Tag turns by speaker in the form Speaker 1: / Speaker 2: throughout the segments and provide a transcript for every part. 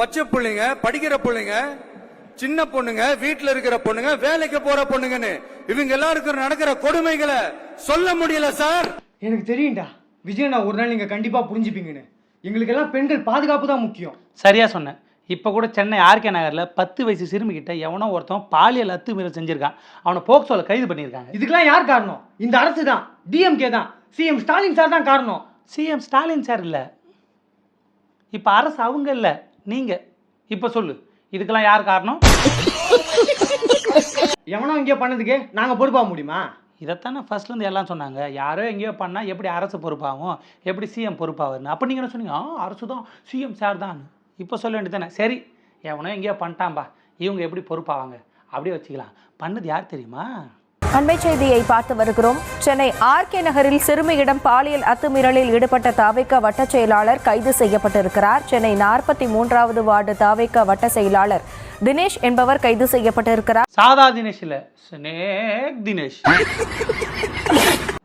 Speaker 1: பச்சை பிள்ளைங்க, படிக்கிற பிள்ளைங்க, சின்ன பொண்ணுங்க, வீட்டுல இருக்கிற பொண்ணுங்க, வேலைக்கு போற பொண்ணுங்கன்னு இவங்க எல்லாருக்கும் நடக்கிற கொடுமைகளை சொல்ல முடியல சார்.
Speaker 2: எனக்கு தெரியும்டா விஜய், நான் ஒரு நாள் நீங்க கண்டிப்பா புரிஞ்சுப்பீங்கன்னு. எங்களுக்கு எல்லாம் பெண்கள் பாதுகாப்பு தான் முக்கியம்.
Speaker 3: சரியா சொன்னேன். இப்போ கூட சென்னை ஆர்கே நகரில் 10 வயசு சிறுமிகிட்ட எவனோ ஒருத்தன் பாலியல் அத்துமீறல் செஞ்சிருக்கான். அவனை போக்சோல கைது பண்ணியிருக்காங்க.
Speaker 2: இதுக்கெல்லாம் யார் காரணம்? இந்த அரசு தான், டிஎம்கே தான், சிஎம் ஸ்டாலின் சார் தான் காரணம்.
Speaker 3: சிஎம் ஸ்டாலின் சார் இல்லை, இப்போ அரசு அவங்க இல்லை, நீங்கள். இப்போ சொல்லு, இதுக்கெல்லாம் யார் காரணம்?
Speaker 2: எவனோ இங்கே பண்ணதுக்கு நாங்கள் பொறுப்பாக முடியுமா?
Speaker 3: இதைத்தானே ஃபர்ஸ்ட்லேருந்து எல்லாம் சொன்னாங்க. யாரோ எங்கேயோ பண்ணால் எப்படி அரசு பொறுப்பாகும், எப்படி சிஎம் பொறுப்பாகுன்னு. அப்போ நீங்கள் என்ன சொன்னீங்க? அரசு தான், சிஎம் சார் தான். இப்போ சொல்ல வேண்டியதானே? சரி, எவனோ எங்கேயோ பண்ணிட்டான்பா, இவங்க எப்படி பொறுப்பாவாங்க? அப்படியே வச்சுக்கலாம். பண்ணது யார் தெரியுமா?
Speaker 4: அண்மை செய்தியை பார்த்து வருகிறோம். சென்னை ஆர்கே நகரில் சிறுமியிடம் பாலியல் அத்துமீறலில் ஈடுபட்ட தாவேகா வட்ட செயலாளர் கைது செய்யப்பட்டிருக்கிறார். சென்னை 43வது வார்டு தாவேகா வட்ட செயலாளர் தினேஷ் என்பவர் கைது செய்யப்பட்டிருக்கிறார்.
Speaker 3: சாதா தினேஷ் இல்லை, ஸ்னேக் தினேஷ்.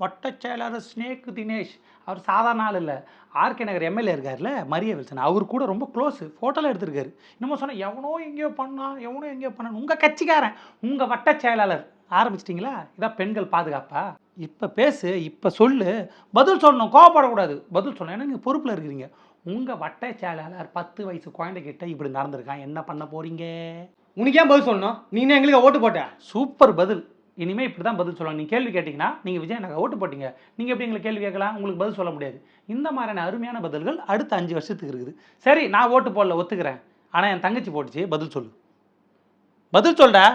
Speaker 3: வட்ட செயலாளர் ஸ்னேக் தினேஷ். அவர் சாதாரண ஆள் இல்லை. ஆர்கே நகர் எம்எல்ஏ இருக்கார்ல, மரிய வில்சன், அவர் கூட ரொம்ப க்ளோஸு. ஃபோட்டோலாம் எடுத்திருக்காரு. இன்னமும் சொன்னால் எவனோ எங்கேயோ பண்ணான், எவனோ எங்கேயோ பண்ணான். உங்கள் கட்சிக்காரன், உங்கள் வட்ட செயலாளர். ஆரம்பிச்சிட்டிங்களா? இதான் பெண்கள் பாதுகாப்பா? இப்போ பேசு, இப்போ சொல்லு, பதில் சொல்லணும், கோவப்படக்கூடாது, பதில் சொல்லணும். ஏன்னா நீங்கள் பொறுப்பில் இருக்கிறீங்க. உங்கள் வட்ட செயலாளர் 10 வயசு குழந்தைகிட்ட இப்படி நடந்திருக்கான், என்ன பண்ண போகிறீங்க?
Speaker 2: உனக்கு ஏன் பதில் சொல்லணும்? நீ என்ன எங்களுக்கு ஓட்டு போட்ட?
Speaker 3: சூப்பர் பதில். இனிமேல் இப்படி தான் பதில் சொல்லுவாங்க. நீங்கள் கேள்வி கேட்டிங்கன்னா, நீங்கள் விஜய் எனக்கு ஓட்டு போட்டிங்க, நீங்கள் எப்படி எங்களுக்கு கேள்வி கேட்கலாம்? உங்களுக்கு பதில் சொல்ல முடியாது. இந்த மாதிரியான அருமையான பதில்கள் அடுத்த 5 வருஷத்துக்கு இருக்குது. சரி, நான் ஓட்டு போடல, ஒத்துக்கிறேன். ஆனால் என் தங்கச்சி போட்டுச்சு, பதில் சொல்லு, பதில் சொல்டா.